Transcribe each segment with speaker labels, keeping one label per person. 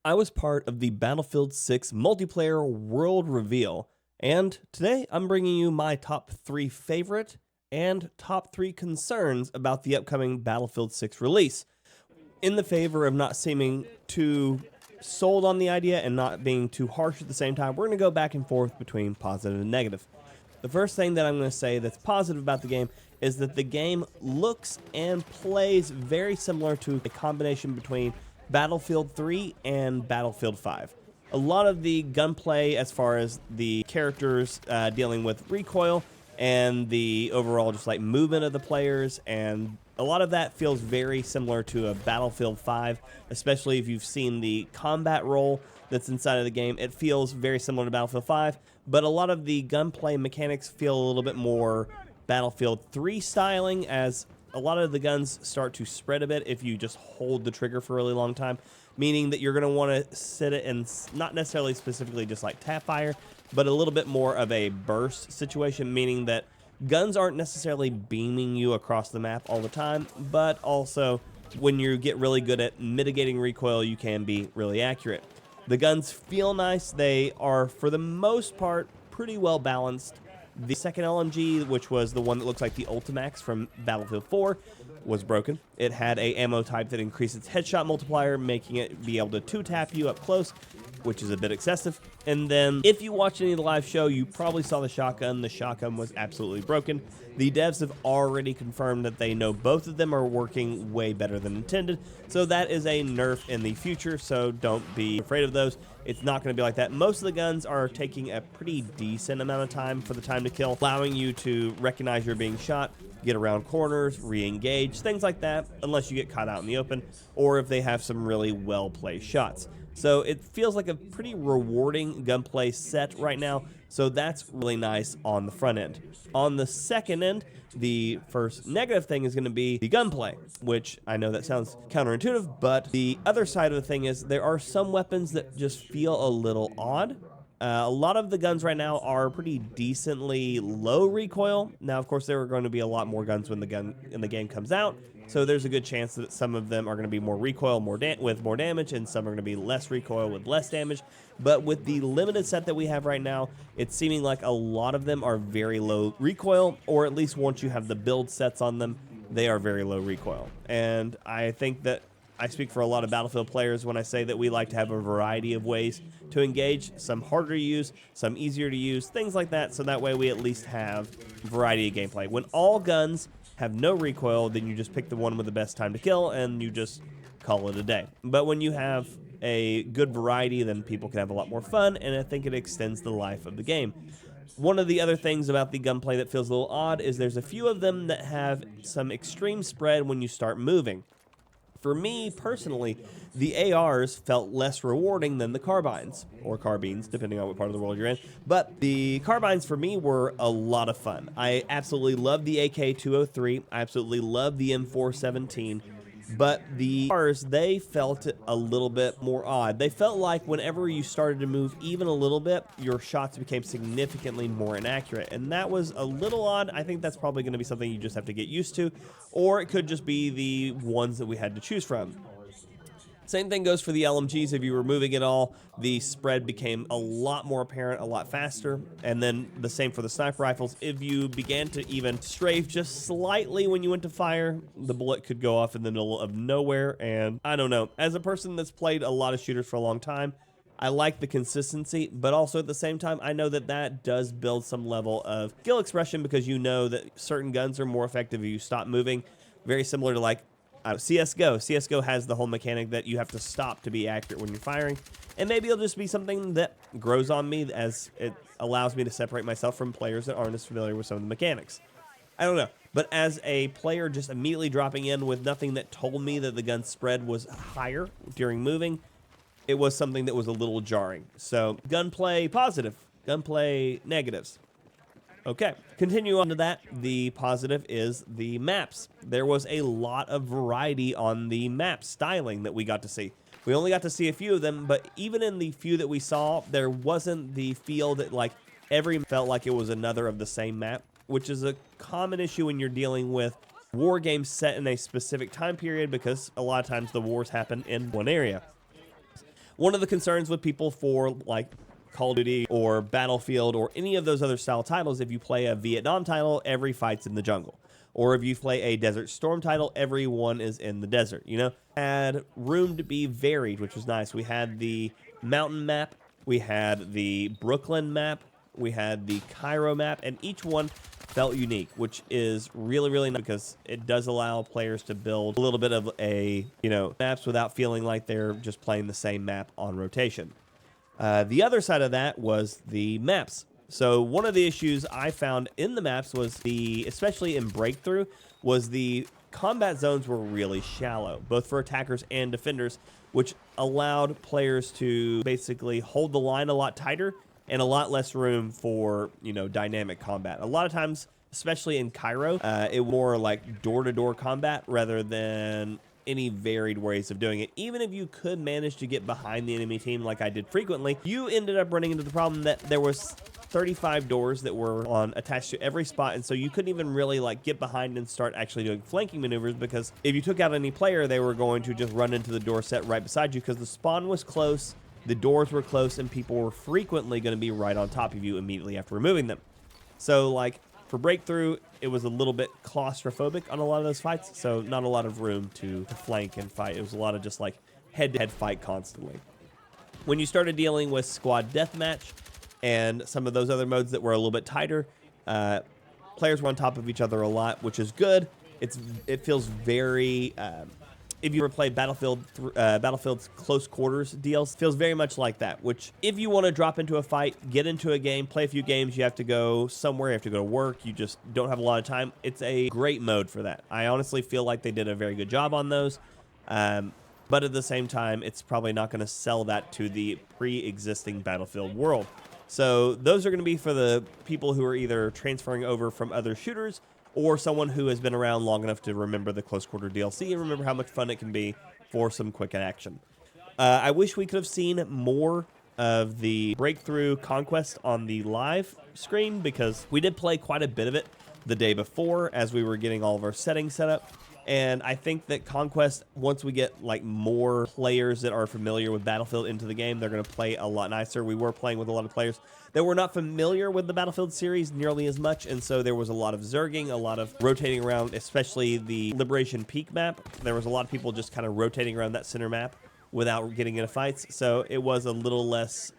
Speaker 1: I was part of the Battlefield 6 multiplayer world reveal, and today I'm bringing you my top 3 favorite and top 3 concerns about the upcoming Battlefield 6 release. In the favor of not seeming too sold on the idea and not being too harsh at the same time, we're going to go back and forth between positive and negative. The first thing that I'm going to say that's positive about the game is that the game looks and plays very similar to a combination between Battlefield 3 and Battlefield 5. A lot of the gunplay as far as the characters dealing with recoil and the overall just like movement of the players, and a lot of that feels very similar to a Battlefield 5, especially if you've seen the combat role that's inside of the game. It feels very similar to Battlefield 5, but a lot of the gunplay mechanics feel a little bit more Battlefield 3 styling, as a lot of the guns start to spread a bit if you just hold the trigger for a really long time, meaning that you're going to want to sit it and not necessarily specifically just like tap fire, but a little bit more of a burst situation, meaning that guns aren't necessarily beaming you across the map all the time, but also when you get really good at mitigating recoil, you can be really accurate. The guns feel nice. They are, for the most part, pretty well balanced. The second LMG, which was the one that looks like the Ultimax from Battlefield 4, was broken. It had a ammo type that increased its headshot multiplier, making it be able to two-tap you up close, which is a bit excessive. And then, if you watched any of the live show, you probably saw the shotgun. The shotgun was absolutely broken. The devs have already confirmed that they know both of them are working way better than intended, so that is a nerf in the future, so don't be afraid of those. It's not going to be like that. Most of the guns are taking a pretty decent amount of time for the time to kill, allowing you to recognize you're being shot, get around corners, re-engage, things like that, unless you get caught out in the open, or if they have some really well-placed shots. So it feels like a pretty rewarding gunplay set right now, so that's really nice on the front end. On the second end, the first negative thing is going to be the gunplay, which I know that sounds counterintuitive, but the other side of the thing is there are some weapons that just feel a little odd. A lot of the guns right now are pretty decently low recoil. Now, of course, there are going to be a lot more guns when the game comes out, so there's a good chance that some of them are going to be more recoil, with more damage, and some are going to be less recoil with less damage. But with the limited set that we have right now, it's seeming like a lot of them are very low recoil, or at least once you have the build sets on them, they are very low recoil. And I think that I speak for a lot of Battlefield players when I say that we like to have a variety of ways to engage, some harder to use, some easier to use, things like that, so that way we at least have variety of gameplay. When all guns have no recoil, then you just pick the one with the best time to kill and you just call it a day. But when you have a good variety, then people can have a lot more fun, and I think it extends the life of the game. One of the other things about the gunplay that feels a little odd is there's a few of them that have some extreme spread when you start moving. For me, personally, the ARs felt less rewarding than the carbines, or carbines, depending on what part of the world you're in. But the carbines, for me, were a lot of fun. I absolutely loved the AK-203. I absolutely loved the M417. But the ARs, they felt a little bit more odd. They felt like whenever you started to move even a little bit, your shots became significantly more inaccurate. And that was a little odd. I think that's probably going to be something you just have to get used to. Or it could just be the ones that we had to choose from. Same thing goes for the LMGs. If you were moving at all, the spread became a lot more apparent, a lot faster. And then the same for the sniper rifles. If you began to even strafe just slightly when you went to fire, the bullet could go off in the middle of nowhere. And I don't know. As a person that's played a lot of shooters for a long time, I like the consistency, but also at the same time, I know that that does build some level of skill expression, because you know that certain guns are more effective if you stop moving. Very similar to like CSGO. CSGO has the whole mechanic that you have to stop to be accurate when you're firing, and maybe it'll just be something that grows on me as it allows me to separate myself from players that aren't as familiar with some of the mechanics. I don't know, but as a player just immediately dropping in with nothing that told me that the gun spread was higher during moving, it was something that was a little jarring. So gunplay positive, gunplay negatives. Okay, continue on to that. The positive is the maps. There was a lot of variety on the map styling that we got to see. We only got to see a few of them, but even in the few that we saw, there wasn't the feel that like every felt like it was another of the same map, which is a common issue when you're dealing with war games set in a specific time period, because a lot of times the wars happen in one area. One of the concerns with people for like Call of Duty or Battlefield or any of those other style titles, if you play a Vietnam title, every fight's in the jungle. Or if you play a Desert Storm title, everyone is in the desert, you know? Had room to be varied, which was nice. We had the mountain map, we had the Brooklyn map, we had the Cairo map, and each one felt unique, which is really, really nice because it does allow players to build a little bit of a, you know, maps without feeling like they're just playing the same map on rotation. The other side of that was the maps. So one of the issues I found in the maps was especially in Breakthrough, was the combat zones were really shallow, both for attackers and defenders, which allowed players to basically hold the line a lot tighter and a lot less room for, you know, dynamic combat. A lot of times, especially in Cairo, it was more like door-to-door combat rather than any varied ways of doing it. Even if you could manage to get behind the enemy team like I did frequently, you ended up running into the problem that there was 35 doors that were attached to every spot, and so you couldn't even really like get behind and start actually doing flanking maneuvers, because if you took out any player, they were going to just run into the door set right beside you because the spawn was close, the doors were close, and people were frequently going to be right on top of you immediately after removing them. So like for Breakthrough, it was a little bit claustrophobic on a lot of those fights, so not a lot of room to flank and fight. It was a lot of just like head-to-head fight constantly. When you started dealing with squad deathmatch and some of those other modes that were a little bit tighter, players were on top of each other a lot, which is good. It feels very... if you ever played Battlefield's Close Quarters DLC, feels very much like that, which if you want to drop into a fight, get into a game, play a few games, you have to go somewhere, you have to go to work, you just don't have a lot of time. It's a great mode for that. I honestly feel like they did a very good job on those, but at the same time, it's probably not going to sell that to the pre-existing Battlefield world. So those are going to be for the people who are either transferring over from other shooters or someone who has been around long enough to remember the Close Quarter DLC and remember how much fun it can be for some quick action. I wish we could have seen more of the Breakthrough Conquest on the live screen, because we did play quite a bit of it the day before as we were getting all of our settings set up. And I think that Conquest, once we get like more players that are familiar with Battlefield into the game, they're going to play a lot nicer. We were playing with a lot of players that were not familiar with the Battlefield series nearly as much, and so there was a lot of zerging, a lot of rotating around, especially the Liberation Peak map. There was a lot of people just kind of rotating around that center map without getting into fights, so it was a little less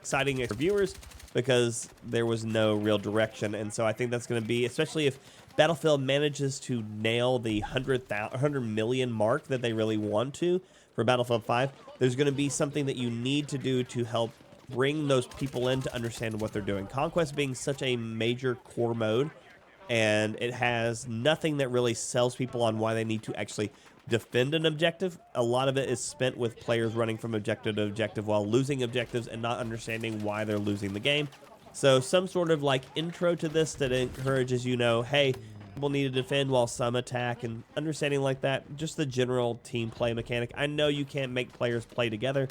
Speaker 1: exciting for viewers because there was no real direction. And so I think that's going to be, especially if Battlefield manages to nail the 100 million mark that they really want to for Battlefield 5, there's going to be something that you need to do to help bring those people in to understand what they're doing. Conquest being such a major core mode, and it has nothing that really sells people on why they need to actually defend an objective. A lot of it is spent with players running from objective to objective while losing objectives and not understanding why they're losing the game. So some sort of like intro to this that encourages, you know, hey, people need to defend while some attack, and understanding like that, just the general team play mechanic. I know you can't make players play together,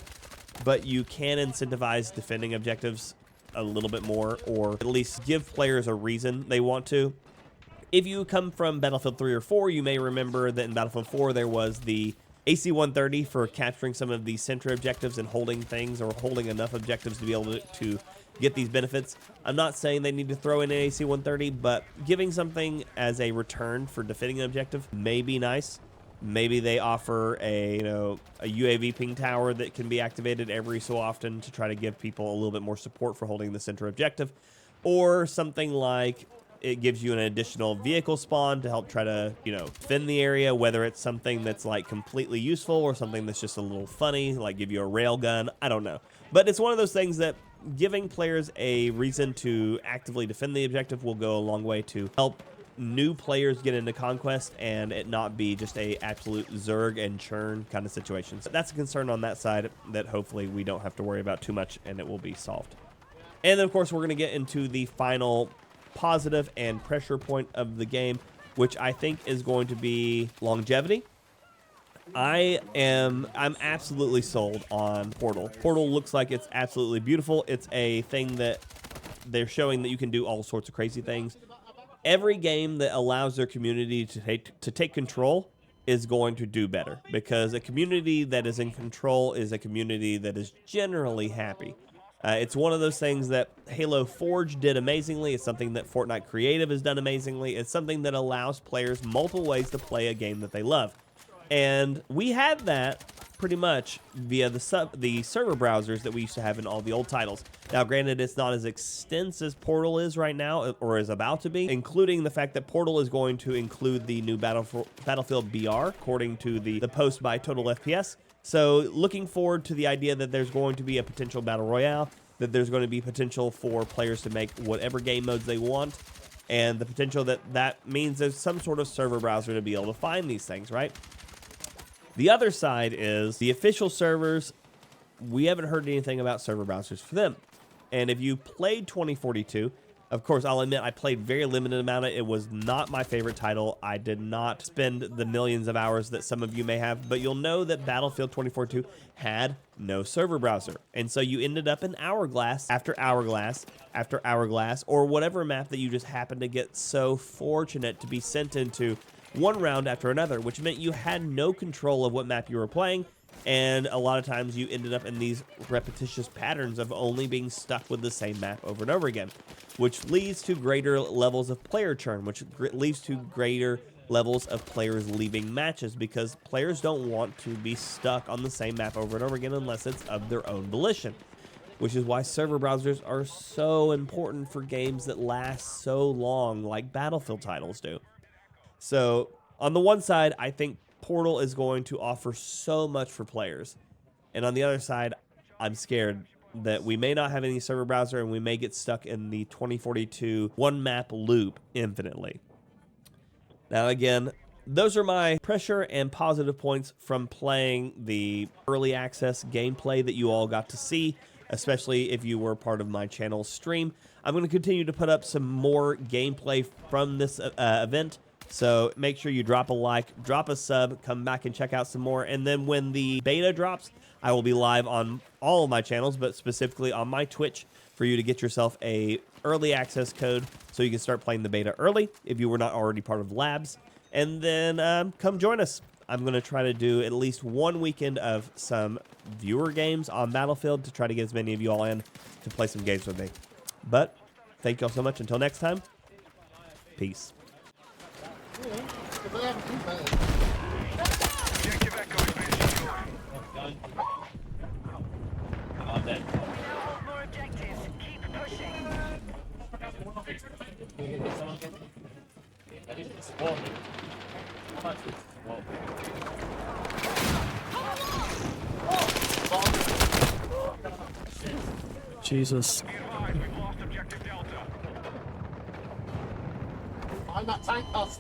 Speaker 1: but you can incentivize defending objectives a little bit more, or at least give players a reason they want to. If you come from Battlefield 3 or 4, you may remember that in Battlefield 4 there was the AC-130 for capturing some of the center objectives and holding things, or holding enough objectives to be able to get these benefits. I'm not saying they need to throw in an AC-130, but giving something as a return for defending an objective may be nice. Maybe they offer a UAV ping tower that can be activated every so often to try to give people a little bit more support for holding the center objective, or something like it gives you an additional vehicle spawn to help try to, defend the area, whether it's something that's like completely useful or something that's just a little funny, like give you a rail gun. I don't know. But it's one of those things that giving players a reason to actively defend the objective will go a long way to help new players get into Conquest and it not be just a absolute zerg and churn kind of situation. So that's a concern on that side that hopefully we don't have to worry about too much, and it will be solved. And then of course we're going to get into the final positive and pressure point of the game, which I think is going to be longevity. I'm absolutely sold on Portal. Portal looks like it's absolutely beautiful. It's a thing that they're showing that you can do all sorts of crazy things. Every game that allows their community to take control is going to do better, because a community that is in control is a community that is generally happy. It's one of those things that Halo Forge did amazingly. It's something that Fortnite Creative has done amazingly. It's something that allows players multiple ways to play a game that they love. And we had that pretty much via the server browsers that we used to have in all the old titles. Now, granted, it's not as extensive as Portal is right now, or is about to be, including the fact that Portal is going to include the new Battlefield BR, according to the post by Total FPS. So looking forward to the idea that there's going to be a potential battle royale, that there's going to be potential for players to make whatever game modes they want, and the potential that means there's some sort of server browser to be able to find these things, right? The other side is the official servers. We haven't heard anything about server browsers for them. And if you played 2042, of course, I'll admit I played very limited amount of it. It was not my favorite title. I did not spend the millions of hours that some of you may have, but you'll know that Battlefield 2042 had no server browser. And so you ended up in Hourglass after Hourglass after Hourglass, or whatever map that you just happened to get so fortunate to be sent into one round after another, which meant you had no control of what map you were playing. And a lot of times you ended up in these repetitious patterns of only being stuck with the same map over and over again, which leads to greater levels of player churn, which leads to greater levels of players leaving matches, because players don't want to be stuck on the same map over and over again unless it's of their own volition, which is why server browsers are so important for games that last so long like Battlefield titles do. So on the one side, I think Portal is going to offer so much for players. And on the other side, I'm scared that we may not have any server browser and we may get stuck in the 2042 one map loop infinitely. Now again, those are my pressure and positive points from playing the early access gameplay that you all got to see, especially if you were part of my channel stream. I'm going to continue to put up some more gameplay from this event. So make sure you drop a like, drop a sub, come back and check out some more. And then when the beta drops, I will be live on all of my channels, but specifically on my Twitch, for you to get yourself a early access code so you can start playing the beta early if you were not already part of labs. And then come join us. I'm going to try to do at least one weekend of some viewer games on Battlefield to try to get as many of you all in to play some games with me. But thank you all so much. Until next time, peace.
Speaker 2: Objective Echo has been secured.
Speaker 3: We now hold more objectives. Keep pushing.
Speaker 4: Jesus.
Speaker 2: Be advised, we've lost objective Delta.
Speaker 5: I'm that tank us.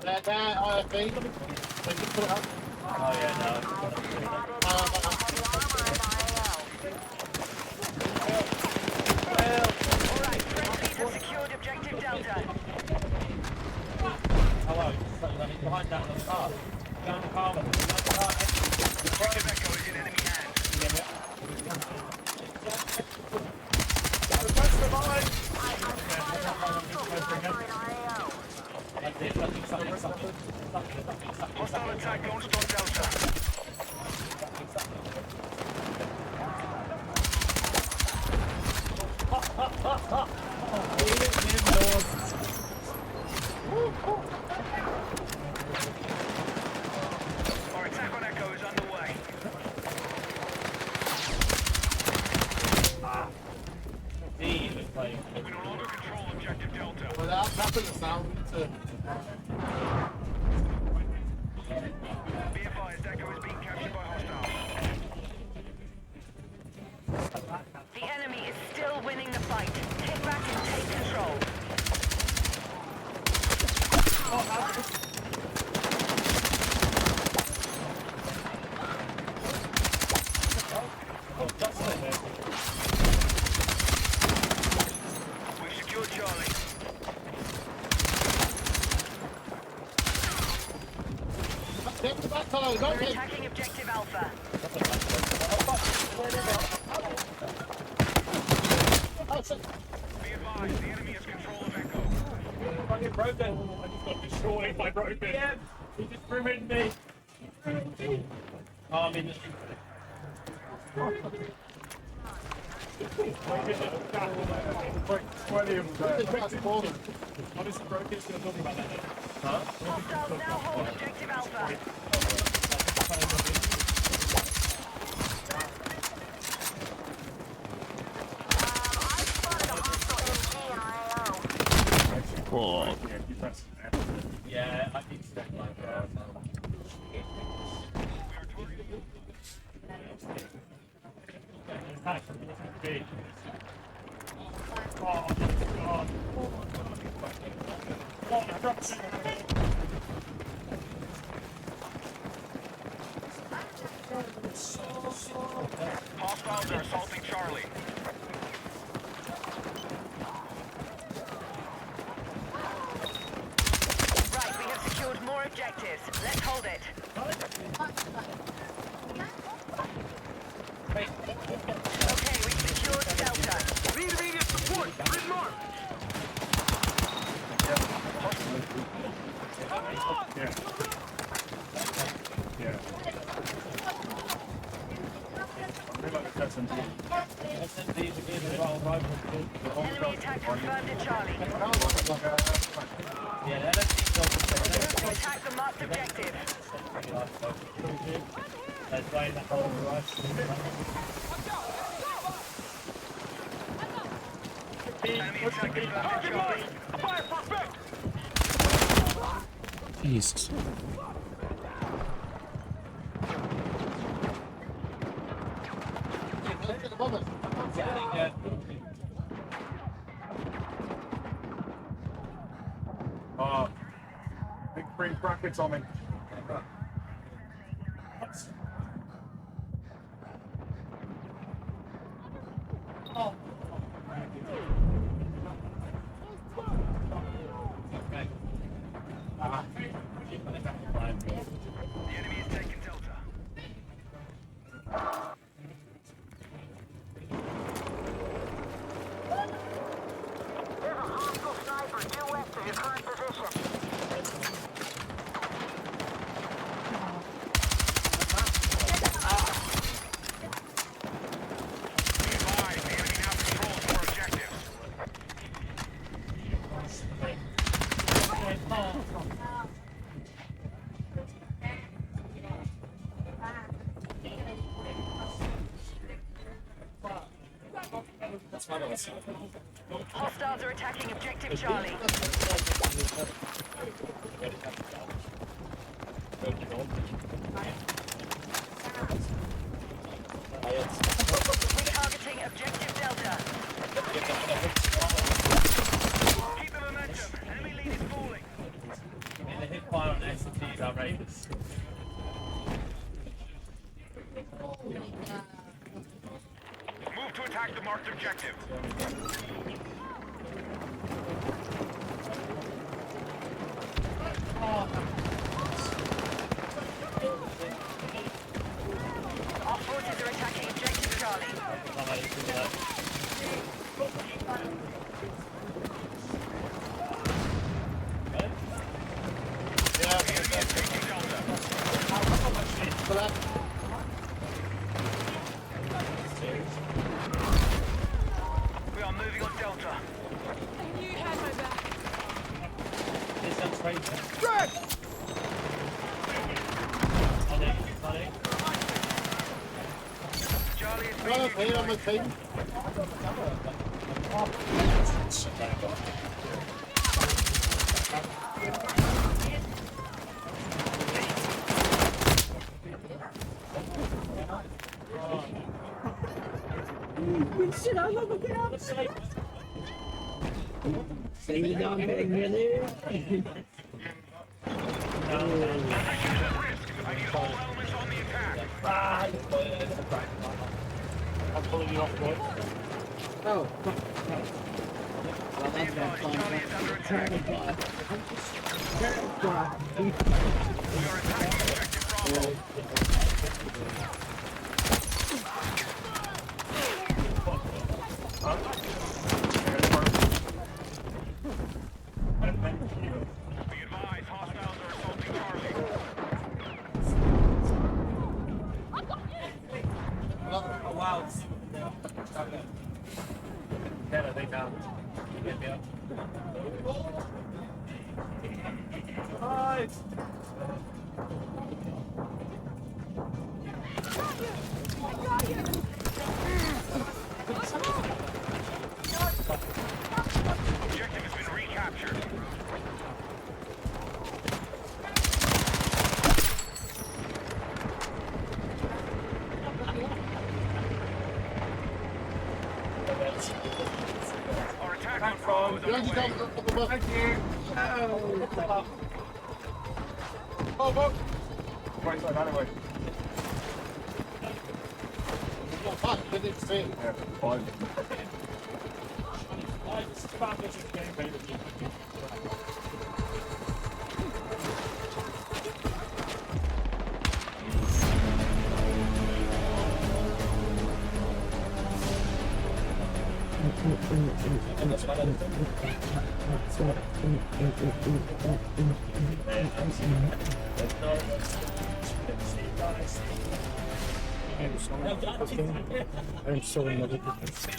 Speaker 5: There, IFB. They just put it up.
Speaker 3: Oh yeah, no.
Speaker 2: Alright, friendlies have secured objective Delta.
Speaker 3: Hello, behind that little car. Down the car.
Speaker 2: Objective Echo is in enemy hands. Hostile attack launched on Delta. Our attack on Echo is underway. We no longer control objective Delta.
Speaker 5: Without tapping the sound to.
Speaker 2: Be advised, Echo is being captured by hostiles.
Speaker 3: The enemy is still winning the fight. Get back and take control.
Speaker 2: We've secured Charlie.
Speaker 5: Get the back fellow,
Speaker 3: We're
Speaker 5: don't get.
Speaker 3: attacking objective Alpha.
Speaker 5: Oh, shit.
Speaker 2: Be advised, the enemy has control of Echo.
Speaker 4: fucking broken. I just got destroyed by broken. Yeah, he just ruined me. Oh, I'm in the street. Honestly, broken is going to talk about that. Huh?
Speaker 3: Hostiles now hold objective Alpha.
Speaker 1: Oh.
Speaker 4: Yeah, I think so. Oh, God. Oh, I dropped it.
Speaker 2: Hostiles are assaulting Charlie.
Speaker 3: Right, we have secured more objectives. Let's hold it. Okay, we secured Delta.
Speaker 2: Need immediate support. Grid mark.
Speaker 3: Enemy attack confirmed at Charlie. To attack the marked objective.
Speaker 2: Enemy attack confirmed at Charlie. Fire perfect.
Speaker 1: Jesus.
Speaker 4: Oh, big green brackets on me.
Speaker 2: The enemy is taking Delta.
Speaker 3: There's a hostile sniper due west of your current position.
Speaker 2: Be advised, the enemy now controls more objectives.
Speaker 3: Hostiles are attacking objective Charlie. Retargeting objective Delta.
Speaker 2: Keep the momentum. Enemy lead is falling.
Speaker 4: The hit fire on S&T is outrageous.
Speaker 2: Move to attack the marked objective.
Speaker 3: Our forces are attacking objective Charlie.
Speaker 2: Enemy is taking Delta. We are moving on Delta. Charlie is being
Speaker 5: Hey, on my team.
Speaker 2: I need all elements on the attack.
Speaker 4: I'm pulling you off, boy.
Speaker 5: Oh,
Speaker 2: Be advised, Charlie is under attack. We are attacking objective Bravo.
Speaker 4: out. See what we got. Okay. Yeah, they found it. Get me up. Hi.
Speaker 2: Objective has been recaptured. Our attack on Bravo is
Speaker 5: Behind you,
Speaker 2: underway.
Speaker 5: Tom. Up above.
Speaker 4: Thank you.
Speaker 5: Oh, oh.
Speaker 4: Right side, anyway.
Speaker 5: Fuck, didn't fit.
Speaker 4: Yeah, fine. It's about this game, baby.
Speaker 5: I'm so in love with this.